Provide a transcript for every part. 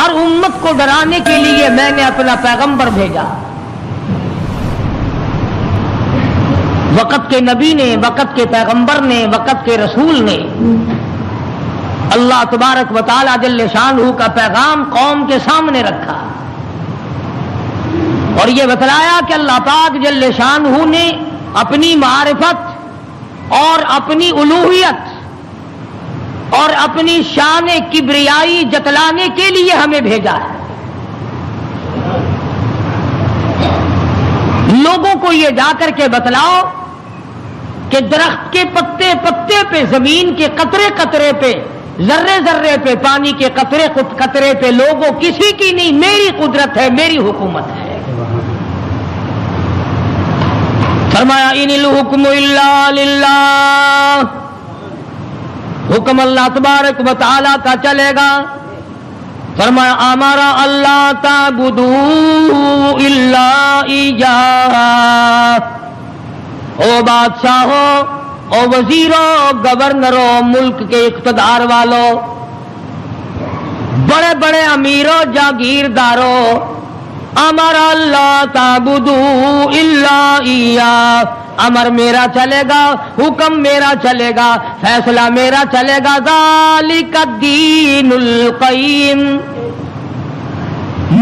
ہر امت کو ڈرانے کے لیے میں نے اپنا پیغمبر بھیجا. وقت کے نبی نے، وقت کے پیغمبر نے، وقت کے رسول نے اللہ تبارک و تعالی جل شانہ کا پیغام قوم کے سامنے رکھا اور یہ بتلایا کہ اللہ پاک جل شانہ نے اپنی معرفت اور اپنی الوہیت اور اپنی شان کبریائی جتلانے کے لیے ہمیں بھیجا ہے. لوگوں کو یہ جا کر کے بتلاؤ کہ درخت کے پتے پتے پہ، زمین کے قطرے قطرے پہ، ذرے ذرے پہ، پانی کے قطرے قطرے پہ لوگوں کسی کی نہیں، میری قدرت ہے، میری حکومت ہے. فرمایا ان الحکم الا للہ، حکم اللہ تبارک و تعالی کا چلے گا. فرمایا امرا اللہ تعبدوا الا ایاہ. او بادشاہوں، او وزیروں، گورنروں، ملک کے اقتدار والوں، بڑے بڑے امیروں، جاگیرداروں، امر اللہ تعبدوا الا ایاہ، امر میرا چلے گا، حکم میرا چلے گا، فیصلہ میرا چلے گا. ذالک الدین القیم،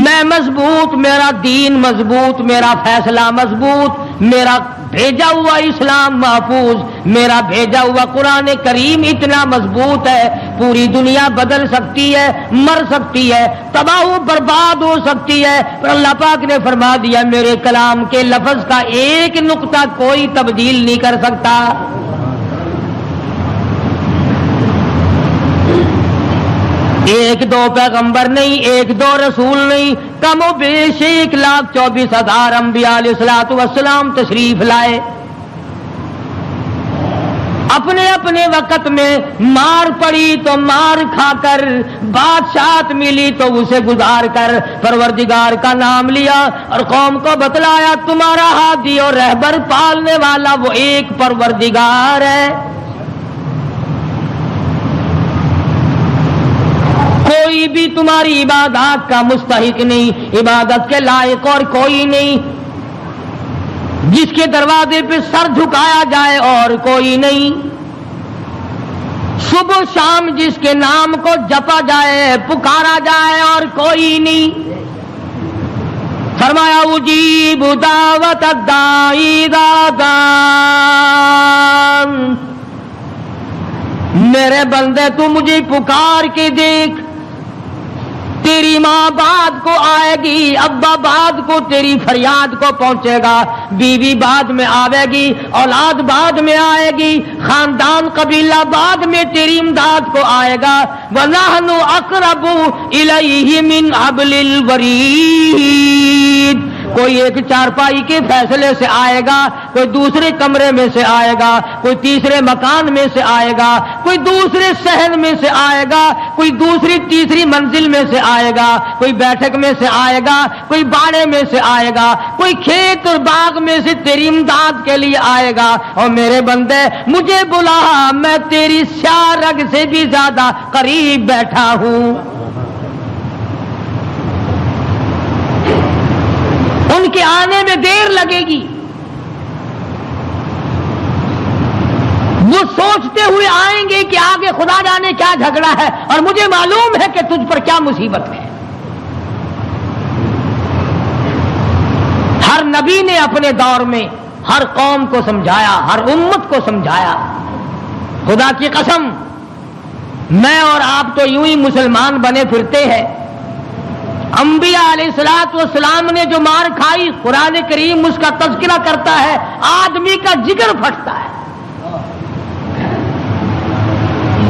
میں مضبوط، میرا دین مضبوط، میرا فیصلہ مضبوط، میرا بھیجا ہوا اسلام محفوظ، میرا بھیجا ہوا قرآن کریم اتنا مضبوط ہے، پوری دنیا بدل سکتی ہے، مر سکتی ہے، تباہ و برباد ہو سکتی ہے، پر اللہ پاک نے فرما دیا میرے کلام کے لفظ کا ایک نقطہ کوئی تبدیل نہیں کر سکتا. ایک دو پیغمبر نہیں، ایک دو رسول نہیں، کم و بیش 1,24,000 انبیاء علیہ الصلوۃ والسلام تشریف لائے. اپنے اپنے وقت میں مار پڑی تو مار کھا کر، بادشاہت ملی تو اسے گزار کر پروردگار کا نام لیا اور قوم کو بتلایا تمہارا ہادی اور رہبر پالنے والا وہ ایک پروردگار ہے. کوئی بھی تمہاری عبادات کا مستحق نہیں، عبادت کے لائق اور کوئی نہیں، جس کے دروازے پہ سر جھکایا جائے اور کوئی نہیں، صبح شام جس کے نام کو جپا جائے، پکارا جائے اور کوئی نہیں. فرمایا اجیب دعوت الداعی اذا دعان، میرے بندے تو مجھے پکار کے دیکھ، تیری ماں بعد کو آئے گی، ابا بعد کو تیری فریاد کو پہنچے گا، بیوی بعد میں آئے گی، اولاد بعد میں آئے گی، خاندان قبیلہ بعد میں تیری امداد کو آئے گا. وَنَحْنُ أَقْرَبُ إِلَيْهِ مِنْ حَبْلِ الْوَرِيدِ، کوئی ایک چارپائی کے فیصلے سے آئے گا، کوئی دوسرے کمرے میں سے آئے گا، کوئی تیسرے مکان میں سے آئے گا، کوئی دوسرے صحن میں سے آئے گا، کوئی دوسری تیسری منزل میں سے آئے گا، کوئی بیٹھک میں سے آئے گا، کوئی باڑے میں سے آئے گا، کوئی کھیت اور باغ میں سے تیری امداد کے لیے آئے گا. اور میرے بندے مجھے بلا، میں تیری سیاہ رگ سے بھی زیادہ قریب بیٹھا ہوں. ان کے آنے میں دیر لگے گی، وہ سوچتے ہوئے آئیں گے کہ آگے خدا جانے کیا جھگڑا ہے اور مجھے معلوم ہے کہ تجھ پر کیا مصیبت ہے. ہر نبی نے اپنے دور میں ہر قوم کو سمجھایا، ہر امت کو سمجھایا. خدا کی قسم میں اور آپ تو یوں ہی مسلمان بنے پھرتے ہیں. انبیاء علیہ الصلوۃ والسلام نے جو مار کھائی، قرآن کریم اس کا تذکرہ کرتا ہے، آدمی کا جگر پھٹتا ہے.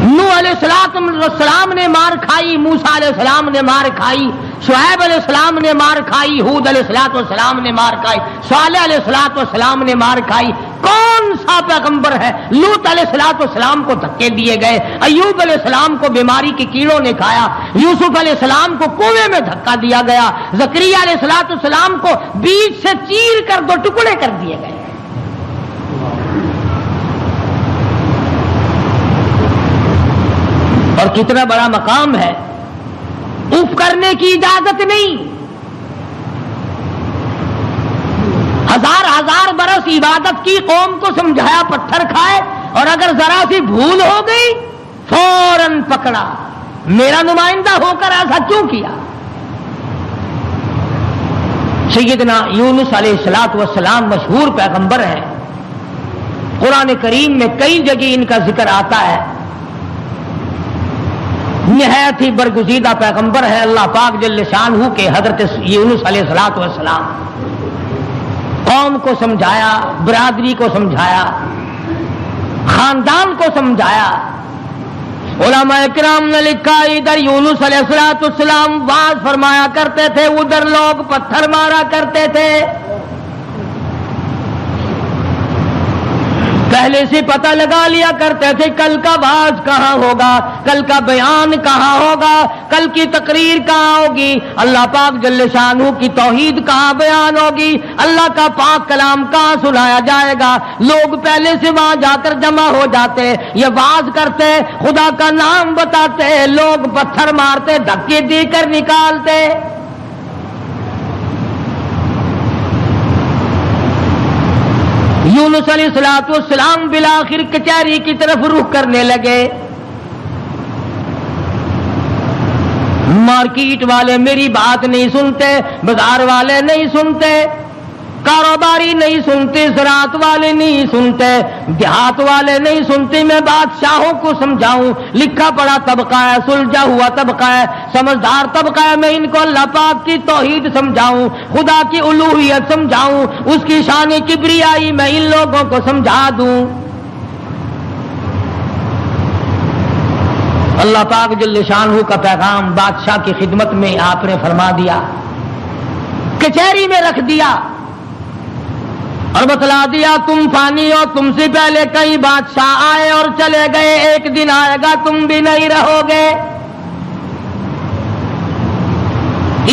نوح علیہ السلام نے مار کھائی، موسیٰ علیہ السلام نے مار کھائی، شعیب علیہ السلام نے مار کھائی، ہود علیہ السلام نے مار کھائی، صالح علیہ السلام نے مار کھائی. کون سا پیغمبر ہے؟ لوط علیہ السلام کو دھکے دیے گئے، ایوب علیہ السلام کو بیماری کے کیڑوں نے کھایا، یوسف علیہ السلام کو کنویں میں دھکا دیا گیا، زکریا علیہ السلام کو بیچ سے چیر کر 2 ٹکڑے کر دیے گئے. اور کتنا بڑا مقام ہے اف کرنے کی اجازت نہیں. ہزار برس عبادت کی قوم کو سمجھایا پتھر کھائے, اور اگر ذرا سی بھول ہو گئی فوراً پکڑا, میرا نمائندہ ہو کر ایسا کیوں کیا. سیدنا یونس علیہ السلام مشہور پیغمبر ہیں, قرآن کریم میں کئی جگہ ان کا ذکر آتا ہے. نہایت ہی برگزیدہ پیغمبر ہے اللہ پاک جل شانہ کے حضرت یونس علیہ السلام. قوم کو سمجھایا, برادری کو سمجھایا, خاندان کو سمجھایا. علماء کرام نے لکھا ادھر یونس علیہ السلام واز فرمایا کرتے تھے, ادھر لوگ پتھر مارا کرتے تھے. پہلے سے پتہ لگا لیا کرتے تھے کل کا واز کہاں ہوگا, کل کا بیان کہاں ہوگا, کل کی تقریر کہاں ہوگی, اللہ پاک جل شانہ کی توحید کہاں بیان ہوگی, اللہ کا پاک کلام کہاں سنایا جائے گا. لوگ پہلے سے وہاں جا کر جمع ہو جاتے, یہ واز کرتے, خدا کا نام بتاتے, لوگ پتھر مارتے, دھکے دے کر نکالتے. یونس علیہ السلام بالآخر کچہری کی طرف رخ کرنے لگے. مارکیٹ والے میری بات نہیں سنتے, بازار والے نہیں سنتے, کاروباری نہیں سنتے, زراعت والے نہیں سنتے, دیہات والے نہیں سنتے. میں بادشاہوں کو سمجھاؤں, لکھا پڑھا طبقہ ہے, سلجھا ہوا طبقہ ہے, سمجھدار طبقہ ہے, میں ان کو اللہ پاک کی توحید سمجھاؤں, خدا کی الوہیت سمجھاؤں, اس کی شان کبریائی میں ان لوگوں کو سمجھا دوں. اللہ پاک جل شانہ کا پیغام بادشاہ کی خدمت میں آپ نے فرما دیا, کچہری میں رکھ دیا اور بتلا دیا تم فانی ہو, تم سے پہلے کئی بادشاہ آئے اور چلے گئے, ایک دن آئے گا تم بھی نہیں رہو گے.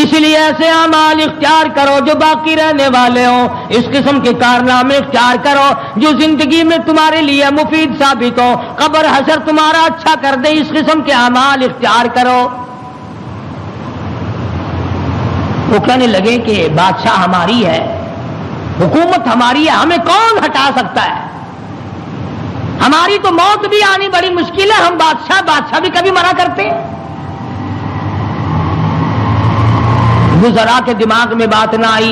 اس لیے ایسے اعمال اختیار کرو جو باقی رہنے والے ہوں, اس قسم کے کارنامے اختیار کرو جو زندگی میں تمہارے لیے مفید ثابت ہو, قبر حشر تمہارا اچھا کر دے, اس قسم کے اعمال اختیار کرو. وہ کہنے لگے کہ بادشاہ ہماری ہے, حکومت ہماری ہے, ہمیں کون ہٹا سکتا ہے, ہماری تو موت بھی آنی بڑی مشکل ہے, ہم بادشاہ بھی کبھی منع کرتے ہیں. وزراء کے دماغ میں بات نہ آئی,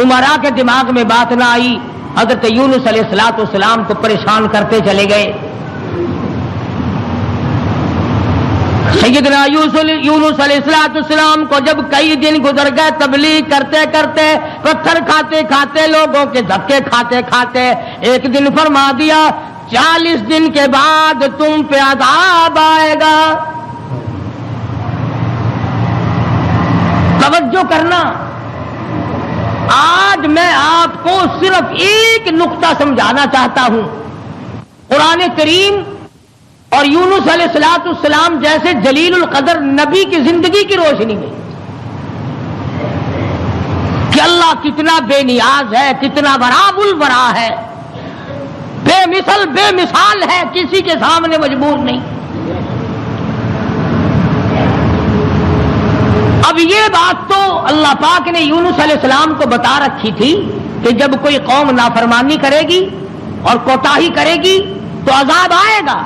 امراء کے دماغ میں بات نہ آئی, حضرت یونس علیہ السلام کو پریشان کرتے چلے گئے. سیدنا یونس علیہ السلام کو جب کئی دن گزر گئے تبلیغ کرتے کرتے, پتھر کھاتے کھاتے, لوگوں کے دھکے کھاتے کھاتے, ایک دن فرما دیا 40 دن کے بعد تم پہ عذاب آئے گا. توجہ کرنا, آج میں آپ کو صرف ایک نقطہ سمجھانا چاہتا ہوں. قرآن کریم اور یونس علیہ السلام جیسے جلیل القدر نبی کی زندگی کی روشنی میں کہ اللہ کتنا بے نیاز ہے, کتنا وراب الورا ہے, بے مثال ہے, کسی کے سامنے مجبور نہیں. اب یہ بات تو اللہ پاک نے یونس علیہ السلام کو بتا رکھی تھی کہ جب کوئی قوم نافرمانی کرے گی اور کوتاہی کرے گی تو عذاب آئے گا.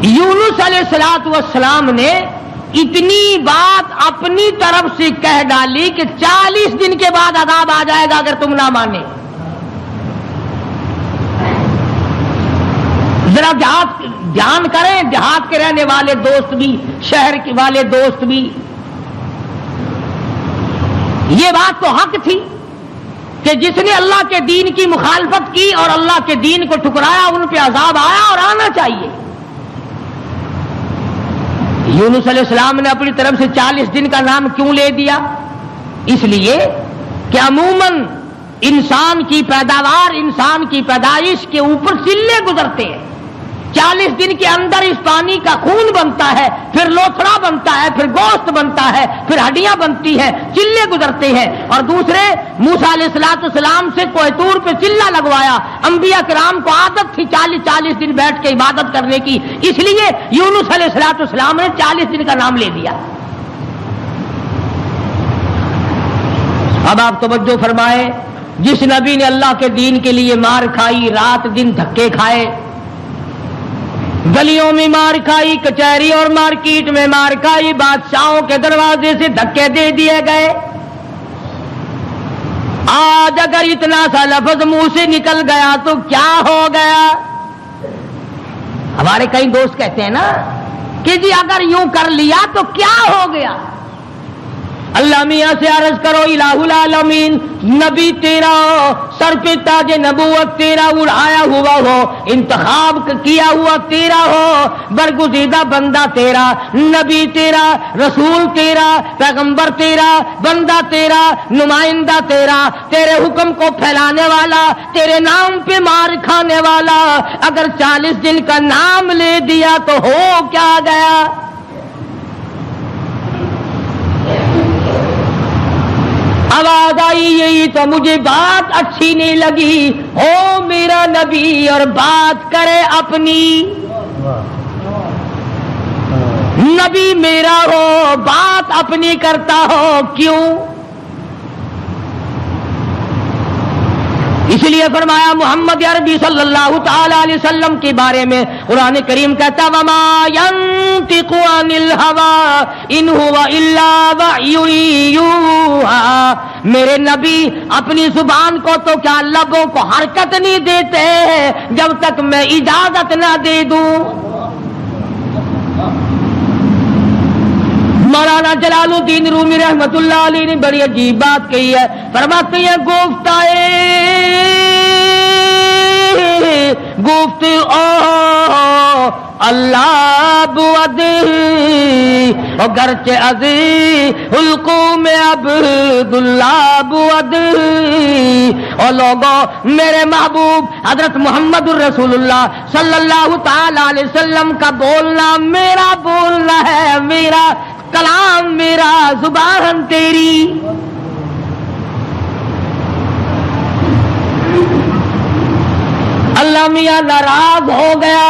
یونس علیہ السلام نے اتنی بات اپنی طرف سے کہہ ڈالی کہ 40 دن کے بعد عذاب آ جائے گا اگر تم نہ مانے. ذرا دھیان کریں, دیہات کے رہنے والے دوست بھی, شہر کے والے دوست بھی, یہ بات تو حق تھی کہ جس نے اللہ کے دین کی مخالفت کی اور اللہ کے دین کو ٹھکرایا ان پہ عذاب آیا اور آنا چاہیے. یونس علیہ السلام نے اپنی طرف سے 40 دن کا نام کیوں لے دیا؟ اس لیے کہ عموماً انسان کی پیداوار, انسان کی پیدائش کے اوپر چلے گزرتے ہیں. 40 دن کے اندر اس پانی کا خون بنتا ہے، پھر لوتھڑا بنتا ہے، پھر گوشت بنتا ہے، پھر ہڈیاں بنتی ہیں، چلے گزرتے ہیں۔ اور دوسرے موسیٰ علیہ السلام سے کوہ طور پہ چلہ لگوایا۔ انبیاء کرام کو عادت تھی 40 دن بیٹھ کے عبادت کرنے کی، اس لیے یونس علیہ السلام نے 40 دن کا نام لے دیا۔ اب آپ توجہ فرمائے، جس نبی نے اللہ کے دین کے لیے مار کھائی، رات دن دھکے کھائے، گلیوں میں مار کھائی، کچہری اور مارکیٹ میں مار کھائی، بادشاہوں کے دروازے سے دھکے دے دیے گئے، آج اگر اتنا سا لفظ منہ سے نکل گیا تو کیا ہو گیا؟ ہمارے کئی دوست کہتے ہیں نا کہ جی اگر یوں کر لیا تو کیا ہو گیا؟ اللہ میاں سے عرض کرو الہ العالمین، نبی تیرا سر پہ تاج نبوت تیرا اڑایا ہوا ہو، انتخاب کیا ہوا تیرا ہو، برگزیدہ بندہ تیرا، نبی تیرا، رسول تیرا، پیغمبر تیرا، بندہ تیرا، نمائندہ تیرا، تیرے حکم کو پھیلانے والا، تیرے نام پہ مار کھانے والا، اگر 40 دن کا نام لے دیا تو ہو کیا گیا؟ آواز آئی یہی تو مجھے بات اچھی نہیں لگی، ہو میرا نبی اور بات کرے اپنی، نبی میرا ہو بات اپنی کرتا ہو کیوں؟ اس لیے فرمایا محمد عربی صلی اللہ تعالی علیہ وسلم کے بارے میں قرآن کریم کہتا وما ينطق عن الهوى ان هو الا وحی یوحی، میرے نبی اپنی زبان کو تو کیا لبوں کو حرکت نہیں دیتے جب تک میں اجازت نہ دے دوں۔ مولانا جلال الدین رومی رحمت اللہ علیہ نے بڑی عجیب بات کہی ہے، فرماتے ہیں گفت اللہ بود گرچہ ازی حلقوم عبداللہ بود، اور لوگوں میرے محبوب حضرت محمد الرسول اللہ صلی اللہ تعالی علیہ وسلم کا بولنا میرا بولنا ہے، میرا کلام میرا زبان تیری۔ اللہ میاں ناراض ہو گیا،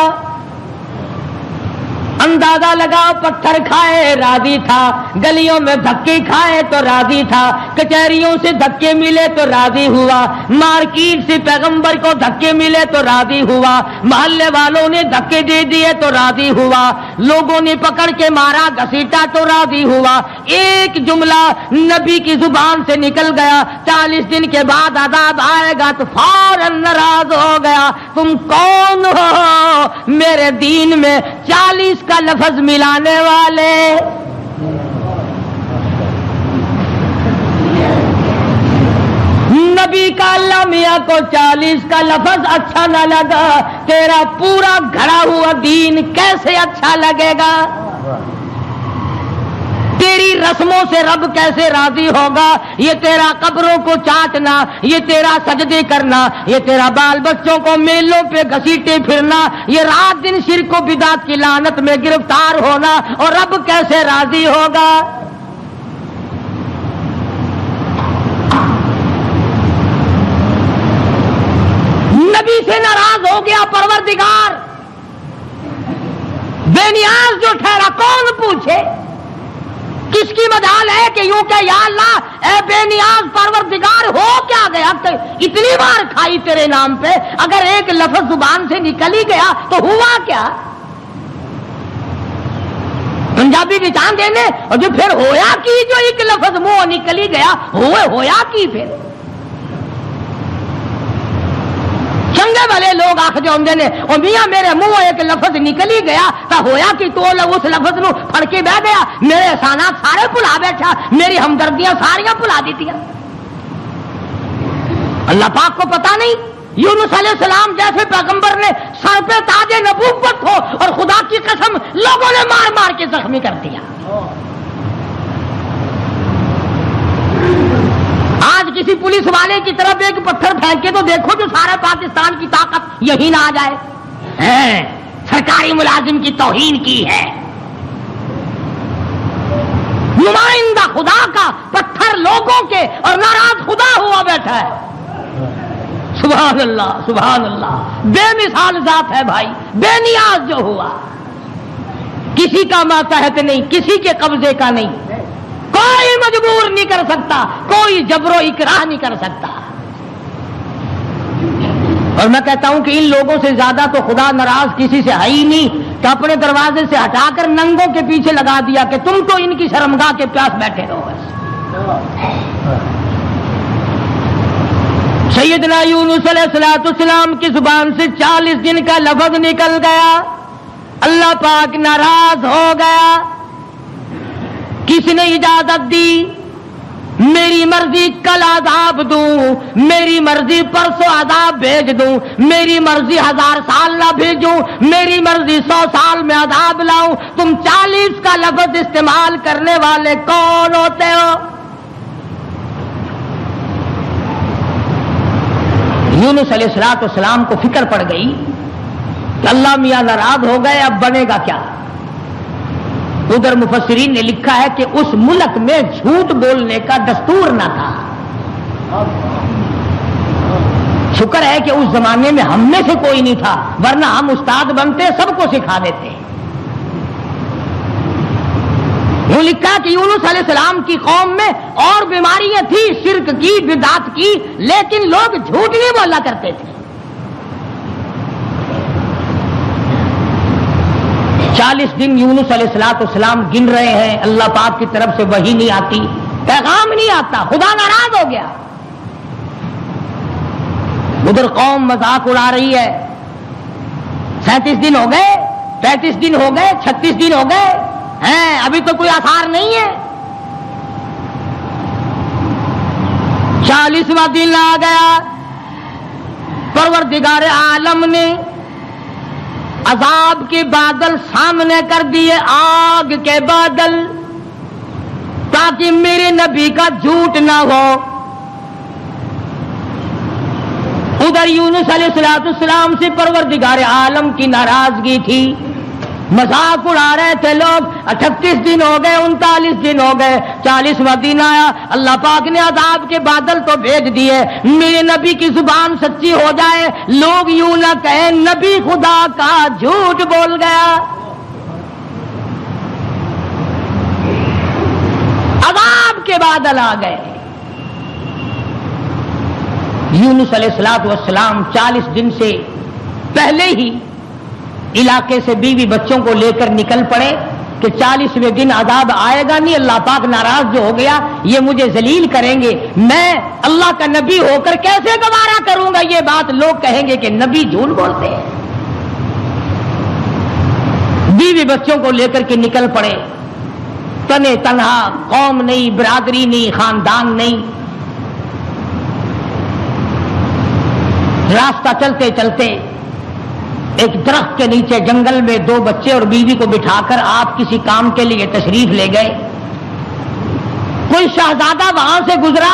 اندازہ لگاؤ پتھر کھائے راضی تھا، گلیوں میں دھکے کھائے تو راضی تھا، کچہریوں سے دھکے ملے تو راضی ہوا، مارکیٹ سے پیغمبر کو دھکے ملے تو راضی ہوا، محلے والوں نے دھکے دے دیے تو راضی ہوا، لوگوں نے پکڑ کے مارا گھسیٹا تو راضی ہوا، ایک جملہ نبی کی زبان سے نکل گیا، 40 دن کے بعد عذاب آئے گا تو فوراً ناراض ہو گیا، تم کون ہو میرے دین میں 40 کا لفظ ملانے والے؟ نبی کا اللہ میاں کو 40 کا لفظ اچھا نہ لگا، تیرا پورا گھڑا ہوا دین کیسے اچھا لگے گا؟ تیری رسموں سے رب کیسے راضی ہوگا؟ یہ تیرا قبروں کو چاٹنا، یہ تیرا سجدے کرنا، یہ تیرا بال بچوں کو میلوں پہ گھسیٹے پھرنا، یہ رات دن شرک و بدعت کی لعنت میں گرفتار ہونا، اور رب کیسے راضی ہوگا؟ نبی سے ناراض ہو گیا پروردگار، بے نیاز جو ٹھہرا کون پوچھے؟ کس کی مجال ہے کہ یوں کہ یا اللہ اے بے نیاز پروردگار ہو کیا گیا؟ اتنی بار کھائی تیرے نام پہ، اگر ایک لفظ زبان سے نکل ہی گیا تو ہوا کیا؟ پنجابی کی چاند دینے اور جو پھر ہویا کی، جو ایک لفظ منہ نکل ہی گیا ہویا کی پھر چنگے والے لوگ آخ جو نے اور میاں میرے منہ ایک لفظ نکل ہی گیا تو ہویا کہ تو اس لفظ نو پڑھ کے بہ گیا، میرے احسانات سارے بھلا بیٹھا، میری ہمدردیاں ساریاں بھلا دیتی ہیں۔ اللہ پاک کو پتا نہیں یونس علیہ السلام جیسے پیغمبر نے سر پہ تاج نبوت ہو اور خدا کی قسم لوگوں نے مار مار کے زخمی کر دیا۔ آج کسی پولیس والے کی طرف ایک پتھر پھینک کے تو دیکھو جو سارے پاکستان کی طاقت یہی نہ آ جائے، سرکاری ملازم کی توہین کی ہے، نمائندہ خدا کا پتھر لوگوں کے اور ناراض خدا ہوا بیٹھا ہے۔ سبحان اللہ سبحان اللہ، بے مثال ذات ہے بھائی، بے نیاز جو ہوا، کسی کا ماتحت نہیں، کسی کے قبضے کا نہیں، کوئی مجبور نہیں کر سکتا، کوئی جبر و اکراہ نہیں کر سکتا۔ اور میں کہتا ہوں کہ ان لوگوں سے زیادہ تو خدا ناراض کسی سے ہے ہی نہیں کہ اپنے دروازے سے ہٹا کر ننگوں کے پیچھے لگا دیا کہ تم تو ان کی شرمگاہ کے پیاس بیٹھے رہو بس۔ سیدنا یونس علیہ السلام کی زبان سے 40 دن کا لفظ نکل گیا، اللہ پاک ناراض ہو گیا۔ کس نے اجازت دی؟ میری مرضی کل عذاب دوں، میری مرضی پرسوں عذاب بھیج دوں، میری مرضی 1000 سال نہ بھیجوں، میری مرضی 100 سال میں عذاب لاؤں، تم 40 کا لفظ استعمال کرنے والے کون ہوتے ہو؟ یونس علیہ السلام کو فکر پڑ گئی کہ اللہ میاں ناراض ہو گئے، اب بنے گا کیا؟ ادھر مفسرین نے لکھا ہے کہ اس ملک میں جھوٹ بولنے کا دستور نہ تھا۔ شکر ہے کہ اس زمانے میں ہم میں سے کوئی نہیں تھا، ورنہ ہم استاد بنتے سب کو سکھا دیتے۔ وہ لکھا کہ یونس علیہ السلام کی قوم میں اور بیماریاں تھیں، شرک کی، بدعت کی، لیکن لوگ جھوٹ نہیں بولا کرتے تھے۔ 40 دن یونس علیہ السلام گن رہے ہیں، اللہ پاک کی طرف سے وحی نہیں آتی، پیغام نہیں آتا، خدا ناراض ہو گیا۔ ادھر قوم مذاق اڑا رہی ہے، 37 دن ہو گئے، 35 دن ہو گئے، 36 دن ہو گئے ہیں، ابھی تو کوئی آثار نہیں ہے۔ 40واں دن آ گیا، پروردگار عالم نے عذاب کے بادل سامنے کر دیے، آگ کے بادل، تاکہ میرے نبی کا جھوٹ نہ ہو۔ ادھر یونس علیہ السلام سے پروردگار عالم کی ناراضگی تھی، مذاق اڑا رہے تھے لوگ۔ 38 دن ہو گئے، 39 دن ہو گئے، 40واں دن آیا، اللہ پاک نے عذاب کے بادل تو بھیج دیے، میرے نبی کی زبان سچی ہو جائے، لوگ یوں نہ کہیں نبی خدا کا جھوٹ بول گیا۔ عذاب کے بادل آ گئے۔ یونس علیہ السلام 40 دن سے پہلے ہی علاقے سے بیوی بچوں کو لے کر نکل پڑے کہ 40ویں دن عذاب آئے گا نہیں، اللہ پاک ناراض جو ہو گیا، یہ مجھے ذلیل کریں گے، میں اللہ کا نبی ہو کر کیسے گوارا کروں گا یہ بات، لوگ کہیں گے کہ نبی جھوٹ بولتے ہیں۔ بیوی بچوں کو لے کر کے نکل پڑے، تنے تنہا، قوم نہیں، برادری نہیں، خاندان نہیں۔ راستہ چلتے چلتے ایک درخت کے نیچے جنگل میں 2 بچے اور بیوی کو بٹھا کر آپ کسی کام کے لیے تشریف لے گئے۔ کوئی شہزادہ وہاں سے گزرا،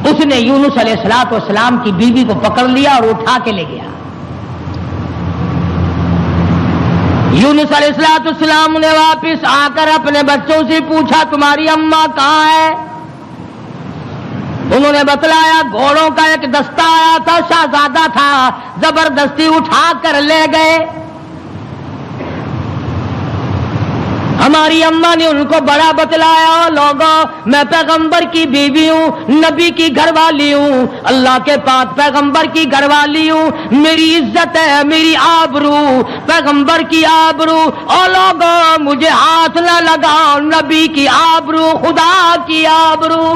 اس نے یونس علیہ السلام کی بیوی کو پکڑ لیا اور اٹھا کے لے گیا۔ یونس علیہ السلام نے واپس آ کر اپنے بچوں سے پوچھا تمہاری اماں کہاں ہے؟ انہوں نے بتلایا گھوڑوں کا ایک دستہ آیا تھا، شہزادہ تھا، زبردستی اٹھا کر لے گئے۔ ہماری اماں نے ان کو بڑا بتلایا، لوگوں میں پیغمبر کی بیوی ہوں، نبی کی گھر والی ہوں، اللہ کے پاک پیغمبر کی گھر والی ہوں، میری عزت ہے، میری آبرو، پیغمبر کی آبرو، اور لوگوں مجھے ہاتھ نہ لگاؤ، نبی کی آبرو، خدا کی آبرو۔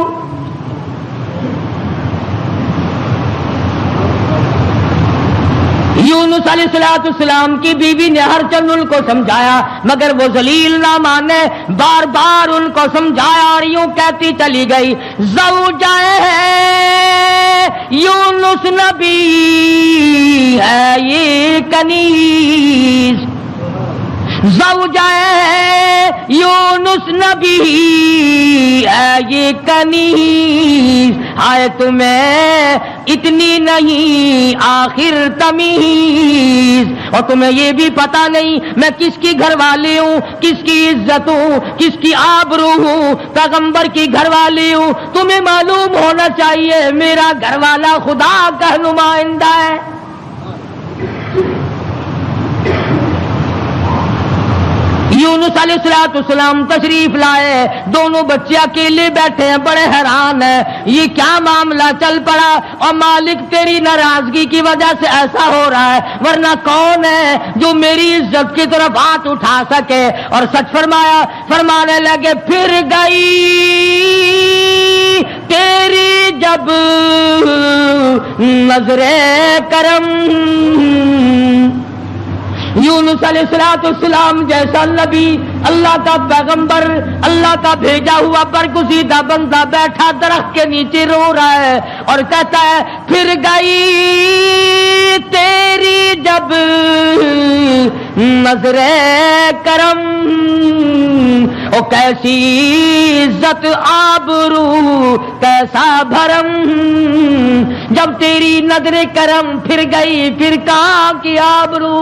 یونس علیہ السلام کی بیوی نے ہر چند ان کو سمجھایا، مگر وہ ذلیل نہ مانے، بار بار ان کو سمجھایا اور یوں کہتی چلی گئی زوجہ یونس نبی ہے یہ کنیز، زوجہ یونس نبی ہے یہ کنیز، ہائے تمہیں اتنی نہیں آخر تمیز، اور تمہیں یہ بھی پتا نہیں میں کس کی گھر والی ہوں، کس کی عزت ہوں، کس کی آبرو ہوں، پیغمبر کی گھر والی ہوں۔ تمہیں معلوم ہونا چاہیے میرا گھر والا خدا کا نمائندہ ہے۔ یونس علیہ السلام تشریف لائے، دونوں بچے اکیلے بیٹھے ہیں، بڑے حیران ہیں یہ کیا معاملہ چل پڑا، اور مالک تیری ناراضگی کی وجہ سے ایسا ہو رہا ہے، ورنہ کون ہے جو میری عزت کی طرف ہاتھ اٹھا سکے؟ اور سچ فرمایا، فرمانے لگے پھر گئی تیری جب نظر کرم۔ یونس علیہ السلام جیسا نبی، اللہ کا پیغمبر، اللہ کا بھیجا ہوا برگزیدہ بندہ بیٹھا درخت کے نیچے رو رہا ہے اور کہتا ہے پھر گئی تیری جب نظر کرم، او کیسی عزت آبرو کیسا بھرم، جب تیری نظر کرم پھر گئی پھر کہاں کی آبرو،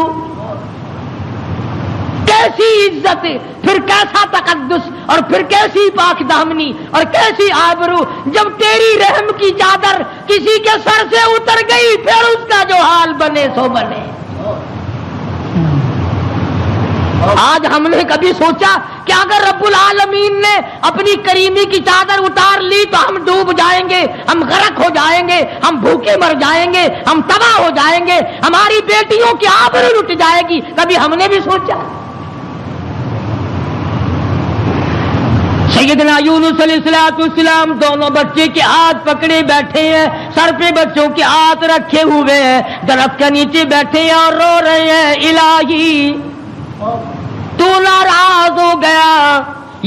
کیسی عزت، پھر کیسا تقدس، اور پھر کیسی پاک دامنی اور کیسی آبرو، جب تیری رحم کی چادر کسی کے سر سے اتر گئی پھر اس کا جو حال بنے سو بنے۔ آج ہم نے کبھی سوچا کہ اگر رب العالمین نے اپنی کریمی کی چادر اتار لی تو ہم ڈوب جائیں گے، ہم غرق ہو جائیں گے، ہم بھوکے مر جائیں گے، ہم تباہ ہو جائیں گے، ہماری بیٹیوں کی آبرو لٹ جائے گی؟ کبھی ہم نے بھی سوچا؟ سیدنا یونس علیہ السلام دونوں بچے کے ہاتھ پکڑے بیٹھے ہیں، سر پہ بچوں کے ہاتھ رکھے ہوئے ہیں، درخت کے نیچے بیٹھے ہیں اور رو رہے ہیں الہی تو ناراض ہو گیا،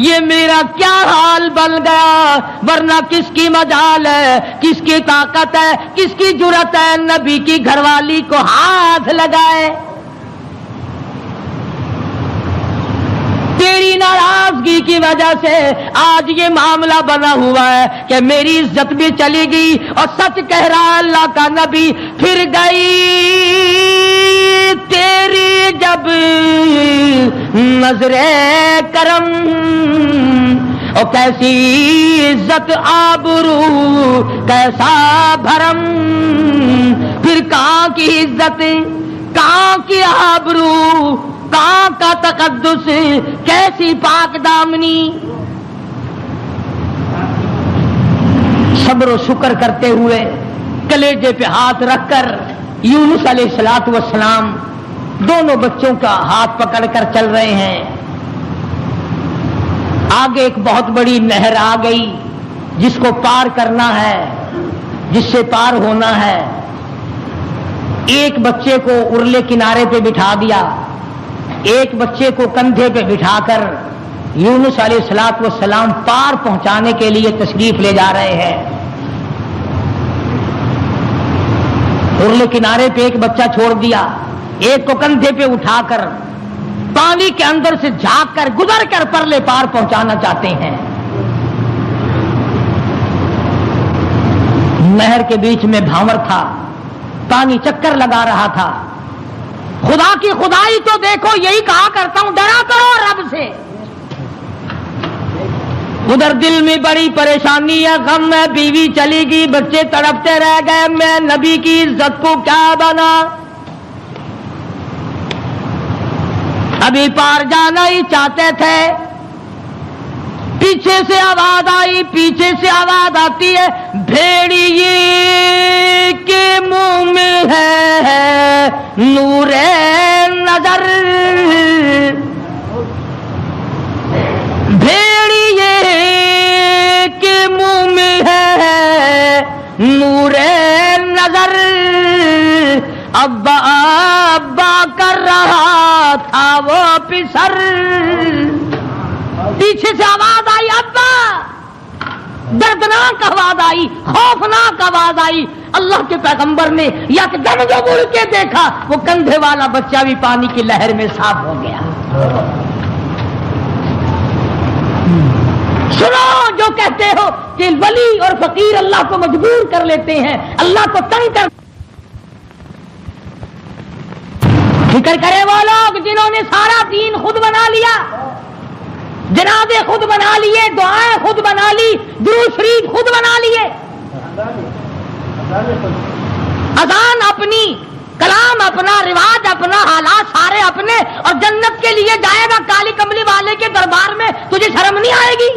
یہ میرا کیا حال بن گیا، ورنہ کس کی مجال ہے، کس کی طاقت ہے، کس کی جرأت ہے نبی کی گھر والی کو ہاتھ لگائے؟ تیری ناراضگی کی وجہ سے آج یہ معاملہ بنا ہوا ہے کہ میری عزت بھی چلی گئی، اور سچ کہہ رہا اللہ کا نبی پھر گئی تیری جب نظر کرم، اور کیسی عزت آبرو کیسا بھرم، پھر کہاں کی عزت، کہاں کی آبرو، کہاں کا تقدس، کیسی پاک دامنی۔ صبر و شکر کرتے ہوئے کلیجے پہ ہاتھ رکھ کر یونس علیہ السلام دونوں بچوں کا ہاتھ پکڑ کر چل رہے ہیں۔ آگے ایک بہت بڑی نہر آ گئی جس کو پار کرنا ہے، جس سے پار ہونا ہے۔ ایک بچے کو ارلے کنارے پہ بٹھا دیا، ایک بچے کو کندھے پہ بٹھا کر یونس علیہ السلام پار پہنچانے کے لیے تشریف لے جا رہے ہیں۔ ارلے کنارے پہ ایک بچہ چھوڑ دیا، ایک کو کندھے پہ اٹھا کر پانی کے اندر سے جھانک کر گزر کر پرلے پار پہنچانا چاہتے ہیں۔ نہر کے بیچ میں بھاور تھا، پانی چکر لگا رہا تھا۔ خدا کی خدائی تو دیکھو، یہی کہا کرتا ہوں ڈرا کرو رب سے۔ ادھر دل میں بڑی پریشانی ہے، غم ہے، بیوی چلی گئی، بچے تڑپتے رہ گئے، میں نبی کی عزت کو کیا بنا، ابھی پار جانا ہی چاہتے تھے۔ پیچھے سے آواز آئی، پیچھے سے آواز آتی ہے، بھیڑیے کے منہ میں ہے نور نظر، بھیڑیے کے منہ میں ہے نور نظر، ابا ابا کر رہا تھا وہ پسر۔ پیچھے سے آواز آئی، ابا، دردناک آواز آئی، خوفناک آواز آئی۔ اللہ کے پیغمبر نے یکدم جو مڑ کے دیکھا، وہ کندھے والا بچہ بھی پانی کی لہر میں صاف ہو گیا۔ سنو، جو کہتے ہو کہ ولی اور فقیر اللہ کو مجبور کر لیتے ہیں، اللہ کو تنگ کر، فکر کرے وہ لوگ جنہوں نے سارا دین خود بنا لیا، جنازے خود بنا لیے، دعائیں خود بنا لی، درود شریف خود بنا لیے، اذان اپنی، کلام اپنا، رواج اپنا، حالات سارے اپنے، اور جنت کے لیے جائے گا کالی کملی والے کے دربار میں، تجھے شرم نہیں آئے گی؟